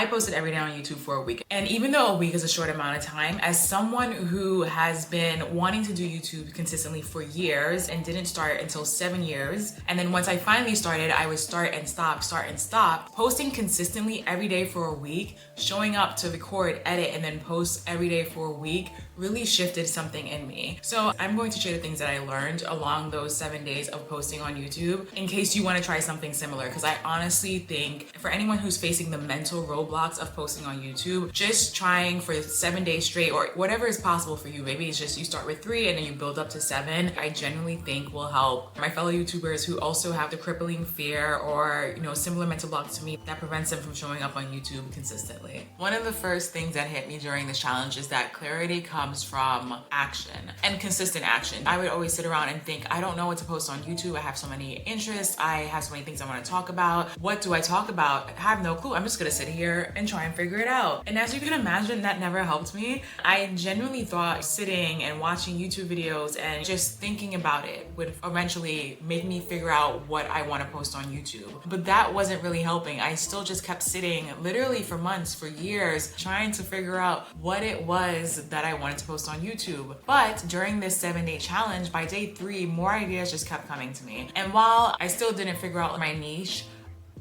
I posted every day on YouTube for a week. And even though a week is a short amount of time, as someone who has been wanting to do YouTube consistently for years and didn't start until 7 years, and then once I finally started, I would start and stop, posting consistently every day for a week, showing up to record, edit, and then post every day for a week really shifted something in me. So I'm going to share the things that I learned along those 7 days of posting on YouTube in case you want to try something similar, because I honestly think for anyone who's facing the mental roadblocks of posting on YouTube, just trying for 7 days straight or whatever is possible for you, maybe it's just you start with 3 and then you build up to 7, I genuinely think will help my fellow YouTubers who also have the crippling fear or similar mental blocks to me that prevents them from showing up on YouTube consistently. One of the first things that hit me during this challenge is that clarity comes from action and consistent action. I would always sit around and think, I don't know what to post on YouTube. I have so many interests. I have so many things I want to talk about. What do I talk about? I have no clue. I'm just gonna sit here and try and figure it out. And as you can imagine, that never helped me. I genuinely thought sitting and watching YouTube videos and just thinking about it would eventually make me figure out what I want to post on YouTube. But that wasn't really helping. I still just kept sitting literally for months, for years, trying to figure out what it was that I wanted to post on YouTube. But during this 7-day challenge, by day 3, more ideas just kept coming to me. And while I still didn't figure out my niche,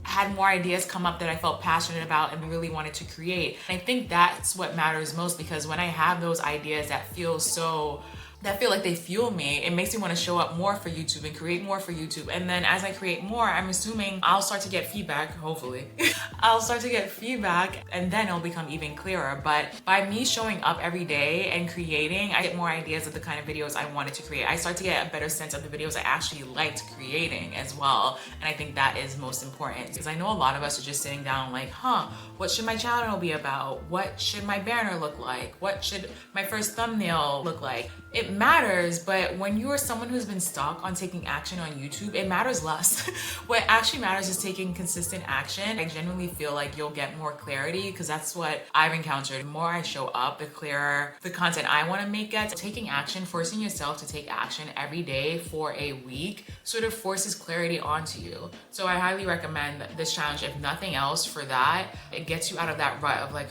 I had more ideas come up that I felt passionate about and really wanted to create. And I think that's what matters most, because when I have those ideas that feel like they fuel me, it makes me want to show up more for YouTube and create more for YouTube. And then as I create more, I'm assuming I'll start to get feedback, hopefully. I'll start to get feedback and then it'll become even clearer. But by me showing up every day and creating, I get more ideas of the kind of videos I wanted to create. I start to get a better sense of the videos I actually liked creating as well. And I think that is most important, because I know a lot of us are just sitting down like, what should my channel be about? What should my banner look like? What should my first thumbnail look like? It matters, but when you are someone who's been stuck on taking action on YouTube, it matters less. What actually matters is taking consistent action. I genuinely feel like you'll get more clarity, because that's what I've encountered. The more I show up, the clearer the content I want to make gets. Taking action, forcing yourself to take action every day for a week sort of forces clarity onto you. So I highly recommend this challenge, if nothing else, for that. It gets you out of that rut of like,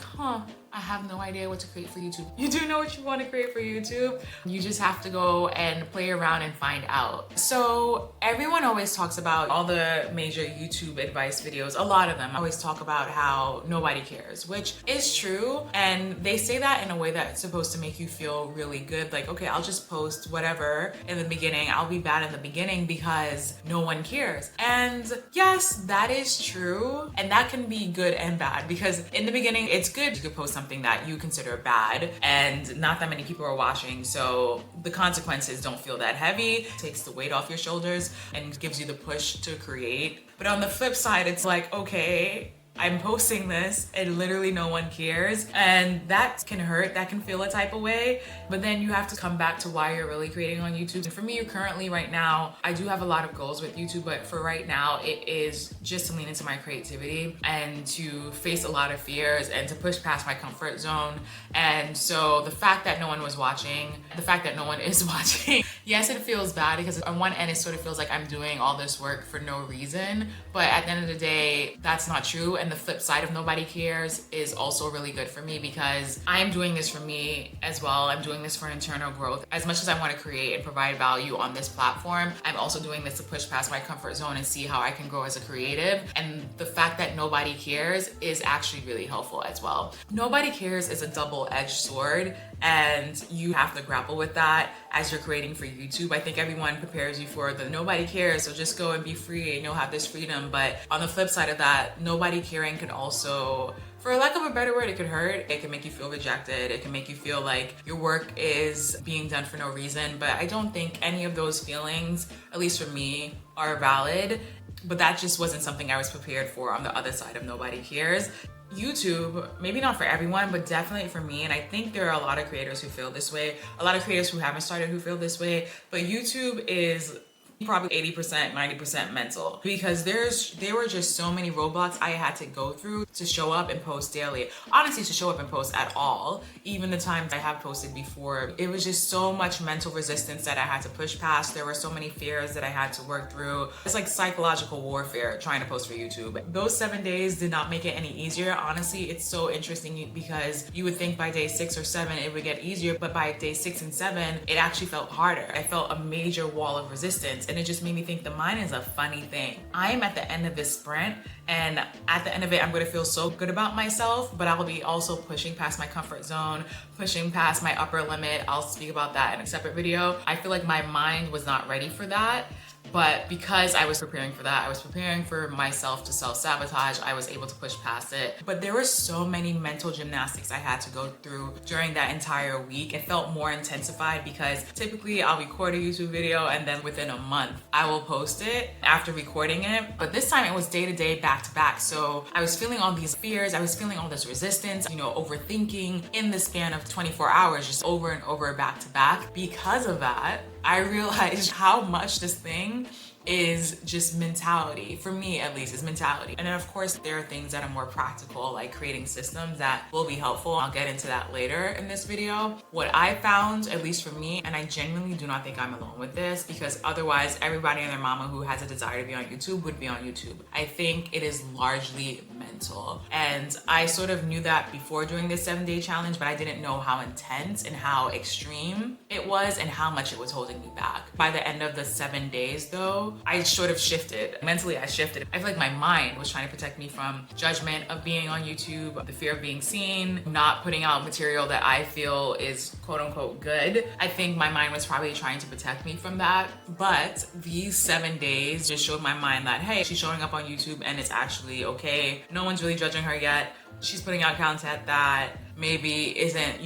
I have no idea what to create for YouTube. You do know what you want to create for YouTube. You just have to go and play around and find out. So everyone always talks about all the major YouTube advice videos. A lot of them always talk about how nobody cares, which is true. And they say that in a way that's supposed to make you feel really good. Like, okay, I'll just post whatever in the beginning. I'll be bad in the beginning because no one cares. And yes, that is true. And that can be good and bad, because in the beginning, it's good you could post something that you consider bad and not that many people are watching, so the consequences don't feel that heavy. It takes the weight off your shoulders and gives you the push to create. But on the flip side, it's like, okay, I'm posting this and literally no one cares, and that can hurt, that can feel a type of way, but then you have to come back to why you're really creating on YouTube. And for me, currently right now, I do have a lot of goals with YouTube, but for right now, it is just to lean into my creativity and to face a lot of fears and to push past my comfort zone. And so the fact that no one was watching, the fact that no one is watching, yes, it feels bad, because on one end, it sort of feels like I'm doing all this work for no reason, but at the end of the day, that's not true. And the flip side of nobody cares is also really good for me, because I'm doing this for me as well. I'm doing this for internal growth. As much as I want to create and provide value on this platform, I'm also doing this to push past my comfort zone and see how I can grow as a creative. And the fact that nobody cares is actually really helpful as well. Nobody cares is a double-edged sword, and you have to grapple with that as you're creating for YouTube. I think everyone prepares you for the nobody cares, so just go and be free and you'll have this freedom. But on the flip side of that, nobody caring can also, for lack of a better word, it could hurt. It can make you feel rejected. It can make you feel like your work is being done for no reason. But I don't think any of those feelings, at least for me, are valid. But that just wasn't something I was prepared for on the other side of nobody cares. YouTube, maybe not for everyone, but definitely for me, and I think there are a lot of creators who feel this way, a lot of creators who haven't started who feel this way, but YouTube is Probably 80%, 90% mental, because there were just so many roadblocks I had to go through to show up and post daily. Honestly, to show up and post at all. Even the times I have posted before, it was just so much mental resistance that I had to push past. There were so many fears that I had to work through. It's like psychological warfare trying to post for YouTube. Those 7 days did not make it any easier. Honestly, it's so interesting because you would think by day 6 or 7 it would get easier, but by day 6 and 7 it actually felt harder. I felt a major wall of resistance, and it just made me think the mind is a funny thing. I am at the end of this sprint, and at the end of it I'm going to feel so good about myself, but I'll be also pushing past my comfort zone, pushing past my upper limit. I'll speak about that in a separate video. I feel like my mind was not ready for that. But because I was preparing for that, I was preparing for myself to self-sabotage, I was able to push past it. But there were so many mental gymnastics I had to go through during that entire week. It felt more intensified because typically I'll record a YouTube video and then within a month I will post it after recording it. But this time it was day to day, back to back. So I was feeling all these fears, I was feeling all this resistance, overthinking in the span of 24 hours, just over and over, back to back. Because of that, I realized how much this thing is just mentality. For me, at least, is mentality. And then of course there are things that are more practical, like creating systems that will be helpful. I'll get into that later in this video. What I found, at least for me, and I genuinely do not think I'm alone with this, because otherwise everybody and their mama who has a desire to be on YouTube would be on YouTube. I think it is largely mental. And I sort of knew that before doing this 7-day challenge, but I didn't know how intense and how extreme it was and how much it was holding me back. By the end of the 7 days though, I sort of shifted. Mentally, I shifted. I feel like my mind was trying to protect me from judgment of being on YouTube, the fear of being seen, not putting out material that I feel is quote unquote good. I think my mind was probably trying to protect me from that. But these 7 days just showed my mind that, hey, she's showing up on YouTube and it's actually okay. No one's really judging her yet. She's putting out content that maybe isn't,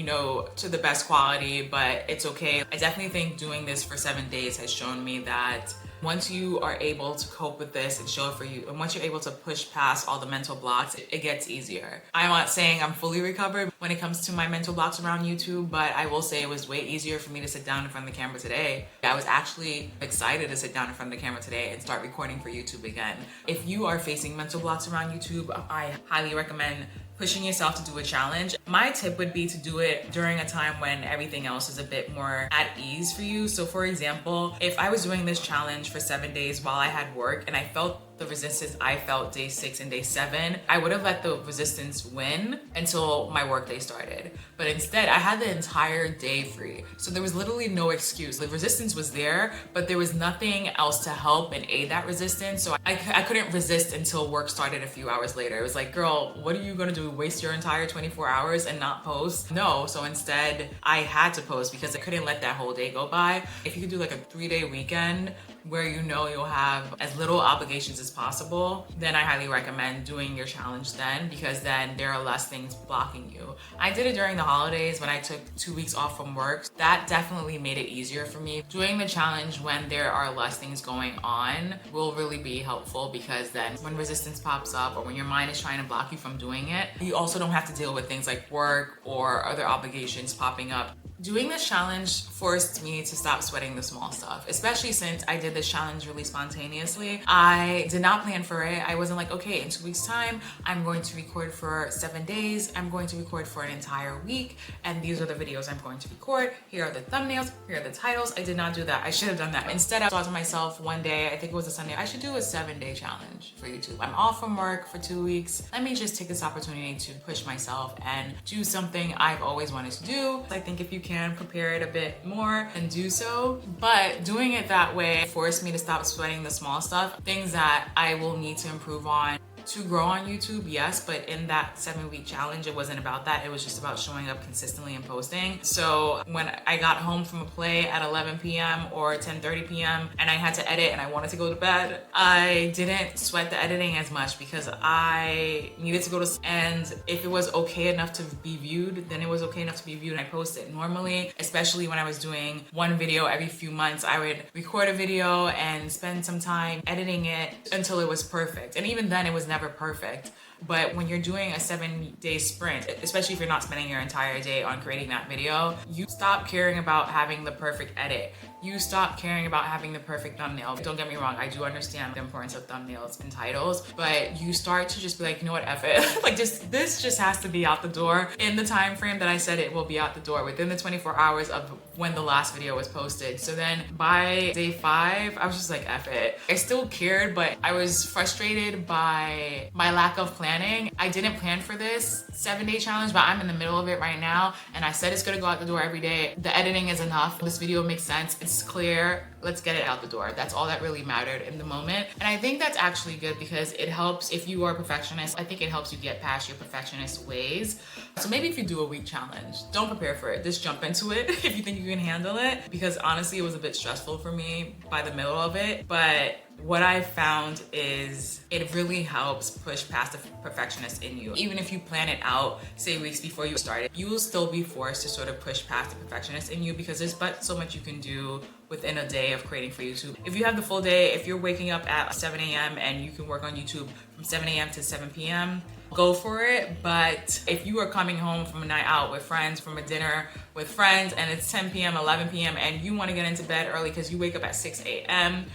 to the best quality, but it's okay. I definitely think doing this for 7 days has shown me that once you are able to cope with this and show it for you, and once you're able to push past all the mental blocks, it gets easier. I'm not saying I'm fully recovered when it comes to my mental blocks around YouTube, but I will say it was way easier for me to sit down in front of the camera today. I was actually excited to sit down in front of the camera today and start recording for YouTube again. If you are facing mental blocks around YouTube, I highly recommend pushing yourself to do a challenge. My tip would be to do it during a time when everything else is a bit more at ease for you. So for example, if I was doing this challenge for 7 days while I had work and I felt the resistance I felt day 6 and day 7, I would have let the resistance win until my work day started. But instead, I had the entire day free. So there was literally no excuse. The resistance was there, but there was nothing else to help and aid that resistance. So I couldn't resist until work started a few hours later. It was like, girl, what are you gonna do? Waste your entire 24 hours and not post? No. So instead, I had to post because I couldn't let that whole day go by. If you could do like a 3-day weekend where you'll have as little obligations as possible, then I highly recommend doing your challenge then, because then there are less things blocking you. I did it during the holidays when I took 2 weeks off from work. That definitely made it easier for me. Doing the challenge when there are less things going on will really be helpful, because then when resistance pops up or when your mind is trying to block you from doing it, you also don't have to deal with things like work or other obligations popping up. Doing this challenge forced me to stop sweating the small stuff, especially since I did this challenge really spontaneously. I did not plan for it. I wasn't like, okay, in 2 weeks time, I'm going to record for 7 days. I'm going to record for an entire week. And these are the videos I'm going to record. Here are the thumbnails. Here are the titles. I did not do that. I should have done that. Instead, I thought to myself one day, I think it was a Sunday, I should do a 7-day challenge for YouTube. I'm off from work for 2 weeks. Let me just take this opportunity to push myself and do something I've always wanted to do. I think if you can prepare it a bit more and do so, but doing it that way forced me to stop sweating the small stuff, things that I will need to improve on to grow on YouTube, yes, but in that 7-week challenge, it wasn't about that. It was just about showing up consistently and posting. So when I got home from a play at 11 p.m. or 10:30 p.m. and I had to edit and I wanted to go to bed, I didn't sweat the editing as much because I needed to go to sleep. And if it was okay enough to be viewed, then it was okay enough to be viewed and I posted. Normally, especially when I was doing one video every few months, I would record a video and spend some time editing it until it was perfect. And even then, it was never perfect. But when you're doing a 7-day sprint, especially if you're not spending your entire day on creating that video, you stop caring about having the perfect edit. You stop caring about having the perfect thumbnail. Don't get me wrong, I do understand the importance of thumbnails and titles, but you start to just be like, you know what, F it. Like this just has to be out the door in the time frame that I said it will be out the door, within the 24 hours of when the last video was posted. So then by day 5, I was just like, F it. I still cared, but I was frustrated by my lack of planning. I didn't plan for this 7-day challenge, but I'm in the middle of it right now, and I said it's gonna go out the door every day. The editing is enough. This video makes sense. It's clear. Let's get it out the door. That's all that really mattered in the moment. And I think that's actually good because it helps if you are a perfectionist. I think it helps you get past your perfectionist ways. So maybe if you do a week challenge, don't prepare for it. Just jump into it if you think you can handle it, because honestly, it was a bit stressful for me by the middle of it. But what I found is it really helps push past the perfectionist in you. Even if you plan it out, say weeks before you started, you will still be forced to sort of push past the perfectionist in you because there's but so much you can do within a day of creating for YouTube. If you have the full day, if you're waking up at 7 a.m. and you can work on YouTube from 7 a.m. to 7 p.m., go for it. But if you are coming home from a night out with friends, from a dinner with friends, and it's 10 p.m., 11 p.m., and you want to get into bed early because you wake up at 6 a.m.,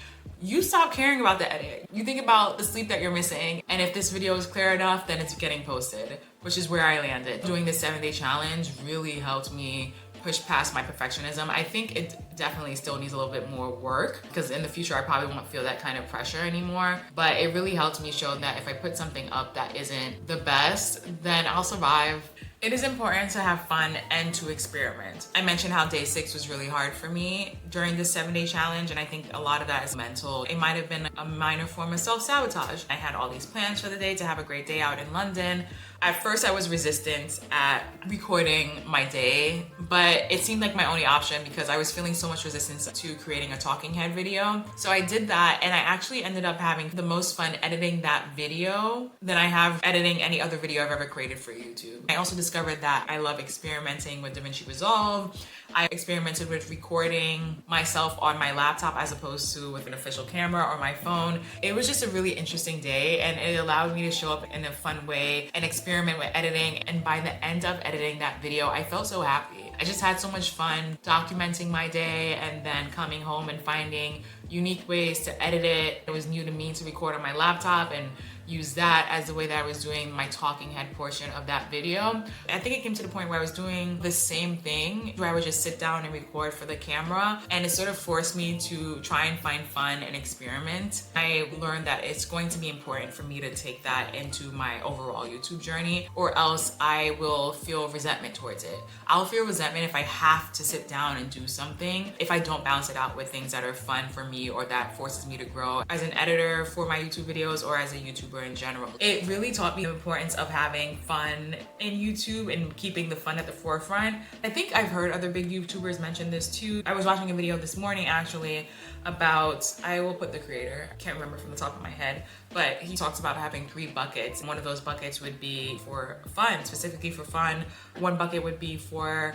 you stop caring about the edit. You think about the sleep that you're missing, and if this video is clear enough, then it's getting posted, which is where I landed. Doing this 7-day challenge really helped me push past my perfectionism. I think it definitely still needs a little bit more work because in the future I probably won't feel that kind of pressure anymore, but it really helped me show that if I put something up that isn't the best, then I'll survive. It is important to have fun and to experiment. I mentioned how day 6 was really hard for me during this 7-day challenge, and I think a lot of that is mental. It might have been a minor form of self-sabotage. I had all these plans for the day to have a great day out in London. At first I was resistant at recording my day, but it seemed like my only option because I was feeling so much resistance to creating a talking head video. So I did that, and I actually ended up having the most fun editing that video than I have editing any other video I've ever created for YouTube. I also discovered that I love experimenting with DaVinci Resolve. I experimented with recording myself on my laptop as opposed to with an official camera or my phone. It was just a really interesting day, and it allowed me to show up in a fun way and experiment with editing. And by the end of editing that video, I felt so happy. I just had so much fun documenting my day and then coming home and finding unique ways to edit it. It was new to me to record on my laptop and use that as the way that I was doing my talking head portion of that video. I think it came to the point where I was doing the same thing, where I would just sit down and record for the camera, and it sort of forced me to try and find fun and experiment. I learned that it's going to be important for me to take that into my overall YouTube journey, or else I will feel resentment towards it. I'll feel resentment if I have to sit down and do something, if I don't balance it out with things that are fun for me or that forces me to grow as an editor for my YouTube videos or as a YouTuber in general. It really taught me the importance of having fun in YouTube and keeping the fun at the forefront. I think I've heard other big YouTubers mention this too. I was watching a video this morning actually about, I will put the creator, I can't remember from the top of my head, but he talks about having 3 buckets. One of those buckets would be for fun, specifically for fun. One bucket would be for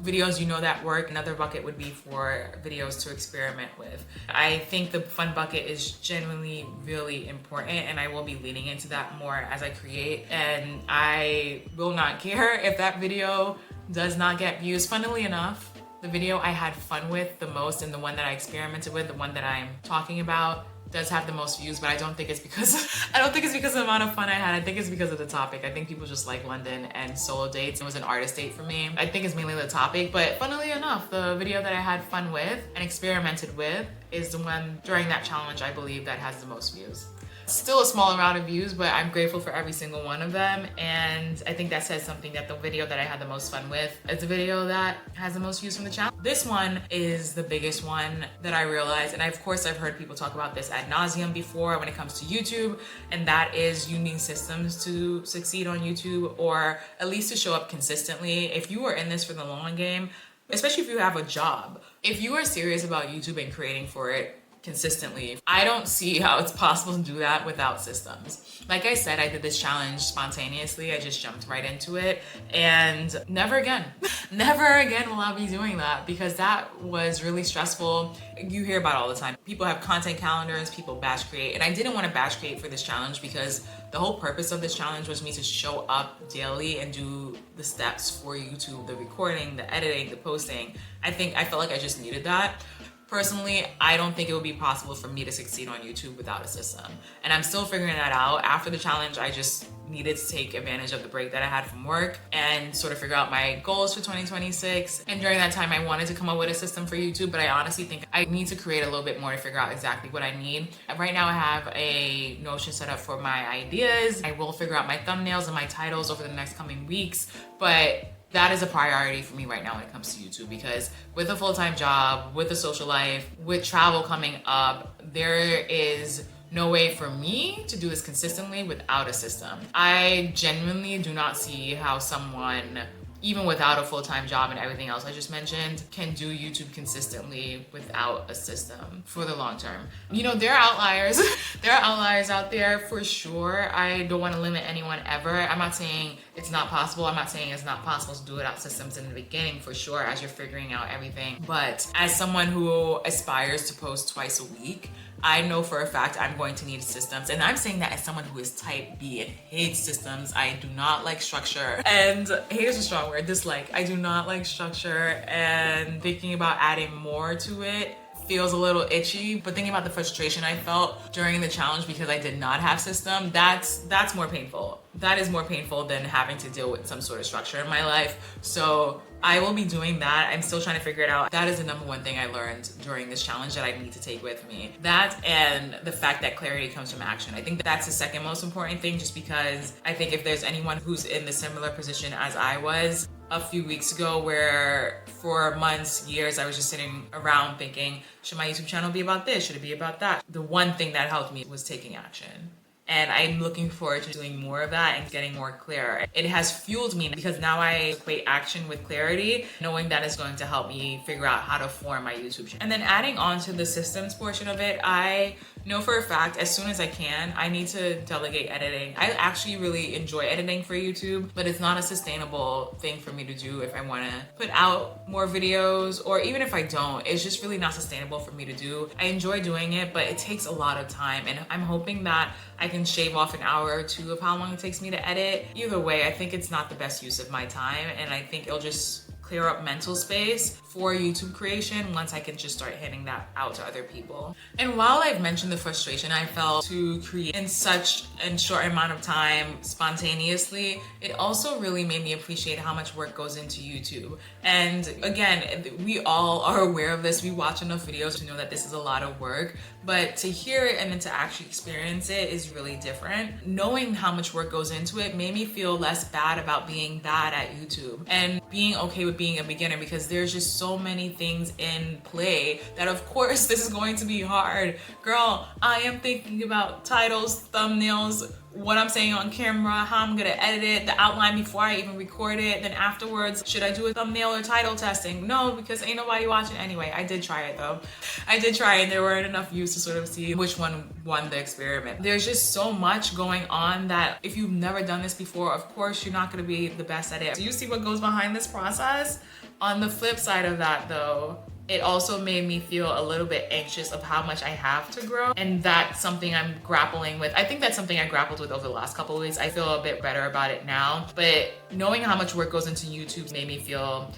videos you know that work. Another bucket would be for videos to experiment with. I think the fun bucket is genuinely really important, and I will be leaning into that more as I create, and I will not care if that video does not get views. Funnily enough, the video I had fun with the most and the one that I experimented with, the one that I'm talking about, does have the most views, but I don't think it's because of the amount of fun I had. I think it's because of the topic. I think people just like London and solo dates. It was an artist date for me. I think it's mainly the topic, but funnily enough, the video that I had fun with and experimented with is the one during that challenge I believe that has the most views. Still a small amount of views, but I'm grateful for every single one of them, and I think that says something that the video that I had the most fun with is the video that has the most views from the challenge. This one is the biggest one that I realized, and of course I've heard people talk about this ad nauseum before when it comes to YouTube, and that is you need systems to succeed on YouTube, or at least to show up consistently. If you are in this for the long game, especially if you have a job, if you are serious about YouTube and creating for it, consistently. I don't see how it's possible to do that without systems. Like I said, I did this challenge spontaneously. I just jumped right into it, and never again, never again will I be doing that, because that was really stressful. You hear about it all the time. People have content calendars, people batch create, and I didn't want to batch create for this challenge because the whole purpose of this challenge was me to show up daily and do the steps for YouTube, the recording, the editing, the posting. I felt like I just needed that. Personally, I don't think it would be possible for me to succeed on YouTube without a system. And I'm still figuring that out. After the challenge, I just needed to take advantage of the break that I had from work and sort of figure out my goals for 2026. And during that time, I wanted to come up with a system for YouTube, but I honestly think I need to create a little bit more to figure out exactly what I need. Right now, I have a Notion set up for my ideas. I will figure out my thumbnails and my titles over the next coming weeks, but that is a priority for me right now when it comes to YouTube, because with a full-time job, with a social life, with travel coming up, there is no way for me to do this consistently without a system. I genuinely do not see how someone, even without a full-time job and everything else I just mentioned, can do YouTube consistently without a system for the long term. You know, there are outliers. There are outliers out there for sure. I don't want to limit anyone ever. I'm not saying it's not possible. I'm not saying it's not possible to do without systems in the beginning, for sure, as you're figuring out everything. But as someone who aspires to post twice a week, I know for a fact I'm going to need systems. And I'm saying that as someone who is type B and hates systems. I do not like structure. And here's a strong word, dislike. I do not like structure, and thinking about adding more to it feels a little itchy. But thinking about the frustration I felt during the challenge because I did not have system, that's more painful. That is more painful than having to deal with some sort of structure in my life. So I will be doing that. I'm still trying to figure it out. That is the number one thing I learned during this challenge that I need to take with me. That, and the fact that clarity comes from action. I think that's the second most important thing, just because I think if there's anyone who's in the similar position as I was a few weeks ago, where for months, years, I was just sitting around thinking, should my YouTube channel be about this? Should it be about that? The one thing that helped me was taking action. And I'm looking forward to doing more of that and getting more clear. It has fueled me because now I equate action with clarity, knowing that is going to help me figure out how to form my YouTube channel. And then adding on to the systems portion of it, I know for a fact, as soon as I can, I need to delegate editing. I actually really enjoy editing for YouTube, but it's not a sustainable thing for me to do if I want to put out more videos, or even if I don't, it's just really not sustainable for me to do. I enjoy doing it, but it takes a lot of time, and I'm hoping that I can shave off an hour or two of how long it takes me to edit. Either way, I think it's not the best use of my time, and I think it'll just clear up mental space for YouTube creation once I can just start handing that out to other people. And while I've mentioned the frustration I felt to create in such a short amount of time spontaneously, it also really made me appreciate how much work goes into YouTube. And again, we all are aware of this. We watch enough videos to know that this is a lot of work, but to hear it and then to actually experience it is really different. Knowing how much work goes into it made me feel less bad about being bad at YouTube and being okay with being a beginner, because there's just so many things in play that of course this is going to be hard. Girl, I am thinking about titles, thumbnails, what I'm saying on camera, how I'm gonna edit it, the outline before I even record it. Then afterwards, should I do a thumbnail or title testing? No, because ain't nobody watching anyway. I did try it though. I did try it. There weren't enough views to sort of see which one won the experiment. There's just so much going on that if you've never done this before, of course you're not gonna be the best at it. So you see what goes behind this process? On the flip side of that though, it also made me feel a little bit anxious of how much I have to grow. And that's something I'm grappling with. I think that's something I grappled with over the last couple of weeks. I feel a bit better about it now. But knowing how much work goes into YouTube made me feel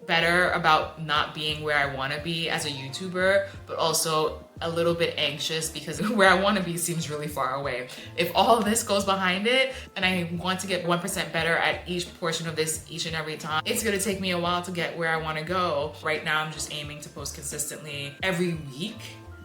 better about not being where I want to be as a YouTuber, but also a little bit anxious because where I want to be seems really far away. If all of this goes behind it and I want to get 1% better at each portion of this each and every time, it's going to take me a while to get where I want to go. Right now, I'm just aiming to post consistently every week.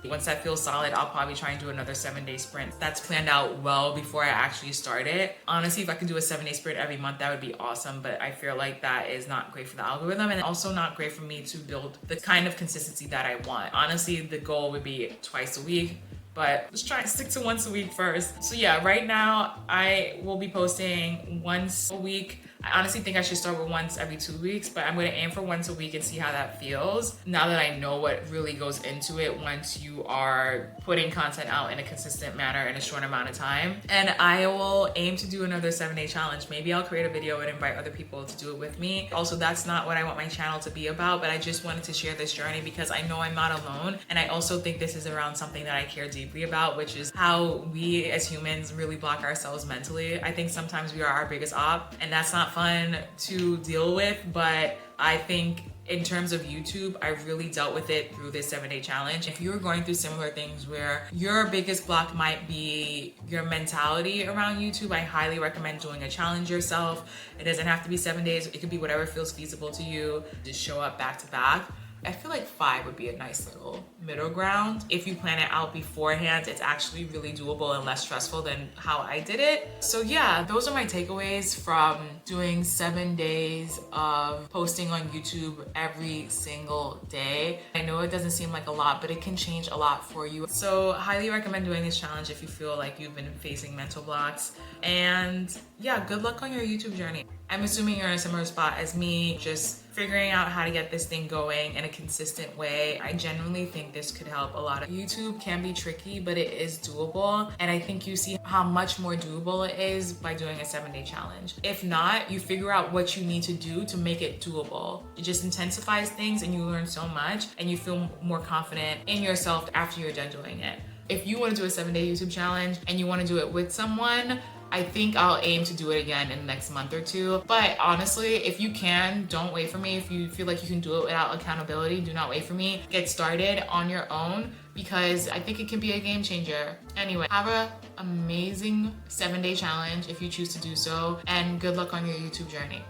Once that feels solid, I'll probably try and do another 7-day sprint. That's planned out well before I actually start it. Honestly, if I could do a 7-day sprint every month, that would be awesome, but I feel like that is not great for the algorithm and also not great for me to build the kind of consistency that I want. Honestly, the goal would be twice a week, but let's try and stick to once a week first. So yeah, right now I will be posting once a week. I honestly think I should start with once every 2 weeks, but I'm gonna aim for once a week and see how that feels. Now that I know what really goes into it once you are putting content out in a consistent manner in a short amount of time. And I will aim to do another 7-day challenge. Maybe I'll create a video and invite other people to do it with me. Also, that's not what I want my channel to be about, but I just wanted to share this journey because I know I'm not alone. And I also think this is around something that I care deeply about, which is how we as humans really block ourselves mentally. I think sometimes we are our biggest op, and that's not fun to deal with, but I think in terms of YouTube, I really dealt with it through this 7-day challenge. If you're going through similar things where your biggest block might be your mentality around YouTube, I highly recommend doing a challenge yourself. It doesn't have to be 7 days. It could be whatever feels feasible to you. Just show up back to back. I feel like 5 would be a nice little middle ground. If you plan it out beforehand, it's actually really doable and less stressful than how I did it. So yeah, those are my takeaways from doing 7 days of posting on YouTube every single day. I know it doesn't seem like a lot, but it can change a lot for you. So highly recommend doing this challenge if you feel like you've been facing mental blocks. And yeah, good luck on your YouTube journey. I'm assuming you're in a similar spot as me, just figuring out how to get this thing going in a consistent way. I genuinely think this could help a lot. YouTube can be tricky, but it is doable. And I think you see how much more doable it is by doing a 7-day challenge. If not, you figure out what you need to do to make it doable. It just intensifies things and you learn so much and you feel more confident in yourself after you're done doing it. If you want to do a 7-day YouTube challenge and you want to do it with someone, I think I'll aim to do it again in the next month or 2. But honestly, if you can, don't wait for me. If you feel like you can do it without accountability, do not wait for me. Get started on your own because I think it can be a game changer. Anyway, have an amazing 7-day challenge if you choose to do so, and good luck on your YouTube journey.